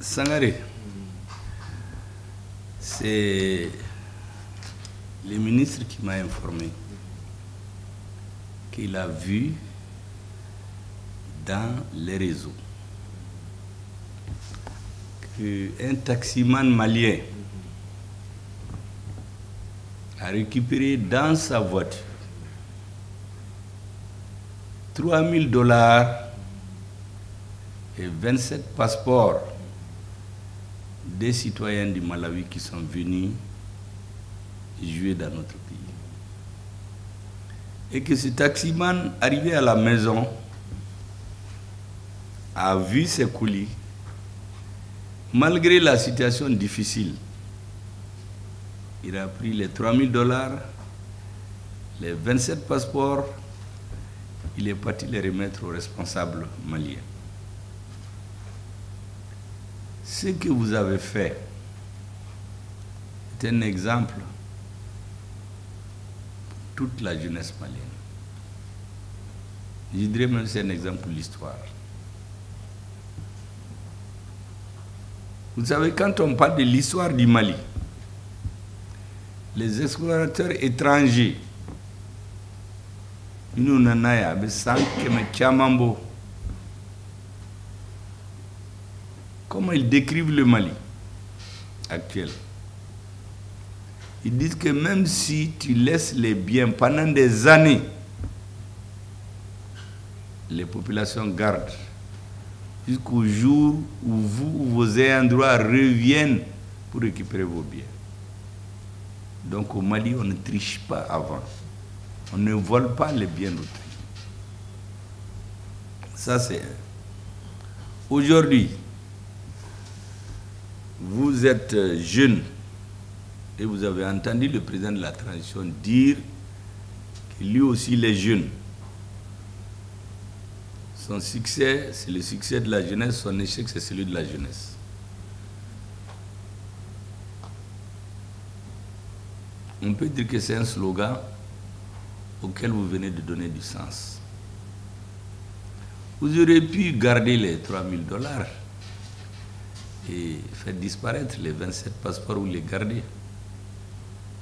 Sangaré, c'est le ministre qui m'a informé qu'il a vu dans les réseaux qu'un taximan malien a récupéré dans sa voiture $3 000 et 27 passeports des citoyens du Malawi qui sont venus jouer dans notre pays. Et que ce taximan, arrivé à la maison, a vu ses colis. Malgré la situation difficile, il a pris les $3 000, les 27 passeports, il est parti les remettre aux responsables maliens. Ce que vous avez fait est un exemple pour toute la jeunesse malienne. Je dirais même que c'est un exemple pour l'histoire. Vous savez, quand on parle de l'histoire du Mali, les explorateurs étrangers, nous nanaya comment ils décrivent le Mali actuel? Ils disent que même si tu laisses les biens pendant des années, les populations gardent jusqu'au jour où vous, vos ayants droit reviennent pour récupérer vos biens. Donc au Mali, on ne triche pas avant. On ne vole pas les biens d'autrui. Ça, c'est... Aujourd'hui, vous êtes jeune et vous avez entendu le président de la transition dire que lui aussi, les jeunes, son succès, c'est le succès de la jeunesse, son échec, c'est celui de la jeunesse. On peut dire que c'est un slogan auquel vous venez de donner du sens. Vous aurez pu garder les $3 000 et faire disparaître les 27 passeports ou les garder.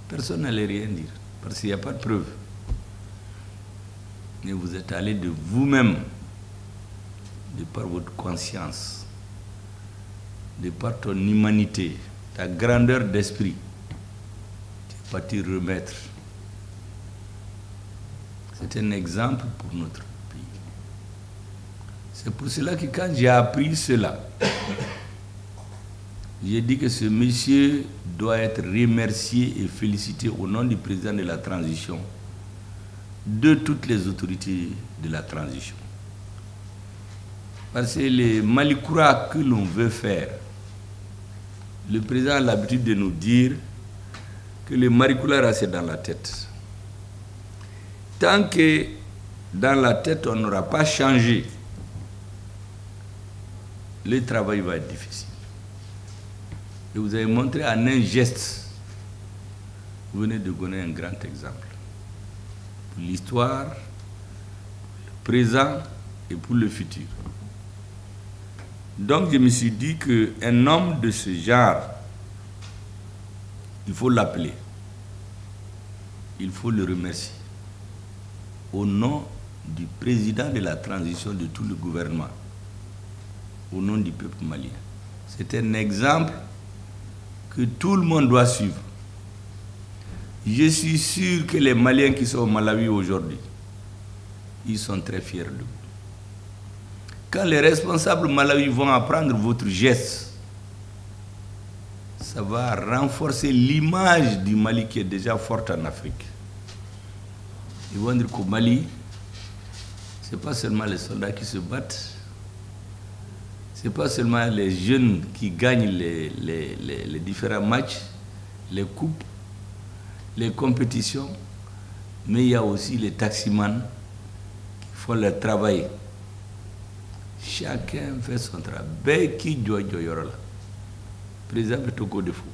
Personne n'allait rien dire, parce qu'il n'y a pas de preuve. Mais vous êtes allé de vous-même, de par votre conscience, de par ton humanité, ta grandeur d'esprit, tu es parti remettre. C'est un exemple pour notre pays. C'est pour cela que quand j'ai appris cela, j'ai dit que ce monsieur doit être remercié et félicité au nom du président de la transition, de toutes les autorités de la transition. Parce que les Malikoura que l'on veut faire, le président a l'habitude de nous dire que le Malikoura c'est dans la tête. Tant que dans la tête on n'aura pas changé, le travail va être difficile. Et vous avez montré en un geste, vous venez de donner un grand exemple. Pour l'histoire, pour le présent et pour le futur. Donc je me suis dit qu'un homme de ce genre, il faut l'appeler. Il faut le remercier. Au nom du président de la transition de tout le gouvernement, au nom du peuple malien. C'est un exemple que tout le monde doit suivre. Je suis sûr que les Maliens qui sont au Malawi aujourd'hui, ils sont très fiers de vous. Quand les responsables malawi vont apprendre votre geste, ça va renforcer l'image du Mali qui est déjà forte en Afrique. Ils vont dire qu'au Mali, ce n'est pas seulement les soldats qui se battent, ce n'est pas seulement les jeunes qui gagnent les différents matchs, les coupes, les compétitions, mais il y a aussi les taximans qui font leur travail. Chacun fait son travail. Beki Djoyorola. Président Toko de Fou,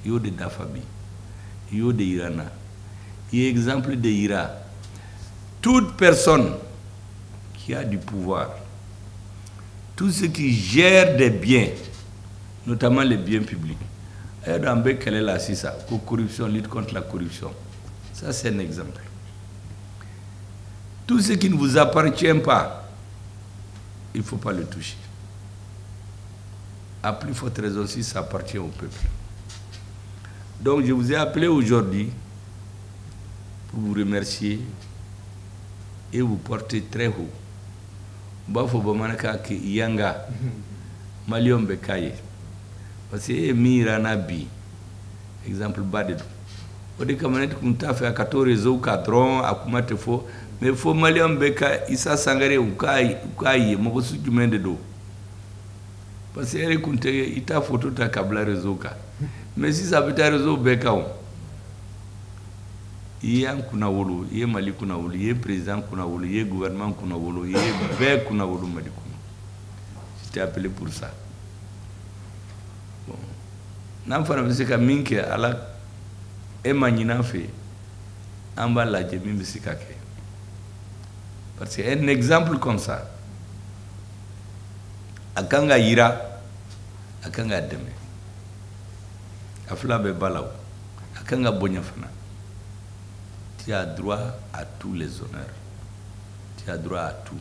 Yo de Dafabi, Yo de Irana, exemple de Ira. Toute personne qui a du pouvoir, tout ce qui gère des biens, notamment les biens publics. Quelle est la CISA? Corruption, lutte contre la corruption. Ça, c'est un exemple. Tout ce qui ne vous appartient pas, il ne faut pas le toucher. À plus forte raison si ça appartient au peuple. Donc, je vous ai appelé aujourd'hui pour vous remercier et vous porter très haut. Bafo bamanaka ki yanga Malion Bekaye. Parce que Mira Nabi, exemple Badedou. Au début, quand on a fait 14 réseaux, 4 ans, à Kumate fo, mais il faut Malion Beka, Issa Sangare ou Kaye, Mokosu de dos. Parce que il t'a photo ta câble réseau. Mais si ça veut dire réseau Beka, il y a un Kunawolo, il y a Mali Kunawolo, il y a président Kunawolo, il y a gouvernement Kunawolo, il y a Bé Kunawolo Madikoun. J'étais appelé pour ça. Bon. N'enfant ne sait qu'à Minke, à la Emmanuel fait, en bas la Djemi Missikake. Parce qu'un exemple comme ça, à Kanga Ira, à Kanga Deme, à Flabe Balao, à Kanga Bonyafana. Tu as droit à tous les honneurs. Tu as droit à tout.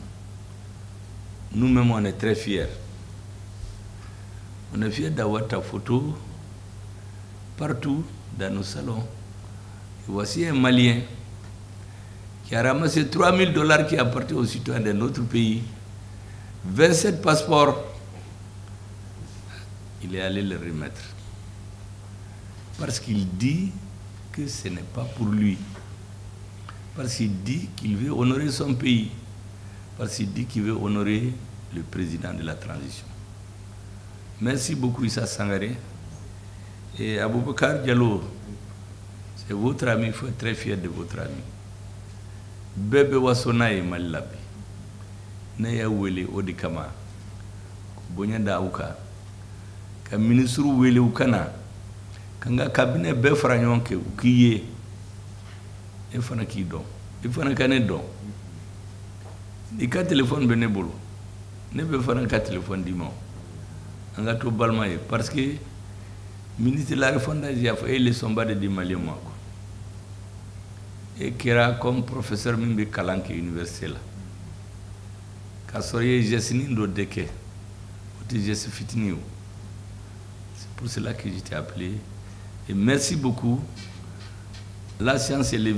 Nous-mêmes, on est très fiers. On est fiers d'avoir ta photo partout dans nos salons. Et voici un Malien qui a ramassé $3000 qui appartiennent aux citoyens de notre pays. 27 passeports. Il est allé les remettre. Parce qu'il dit que ce n'est pas pour lui. Parce qu'il dit qu'il veut honorer son pays. Parce qu'il dit qu'il veut honorer le président de la transition. Merci beaucoup Issa Sangaré. Et Aboubakar Diallo, c'est votre ami, il faut être très fier de votre ami. Bébé Wassona et Malabi. Naya Wele Odikama. Bonya Daouka. Ka ministre Wele Ukana. Kanga cabinet Befranyon ke Ukiye. Il faut qu'il donne. Il faut qu'il donne. Il y a un téléphone bénévole. Il n'y a pas un téléphone dimanche. On a tout balmaé. Parce que le ministre de la Réforme a fait les sombats de Maliens. Et qui era comme professeur Mimbi Kalanki université là. Kassoye Jessini Ndodeke. C'est pour cela que j'étais appelé. Et merci beaucoup. La science est levée.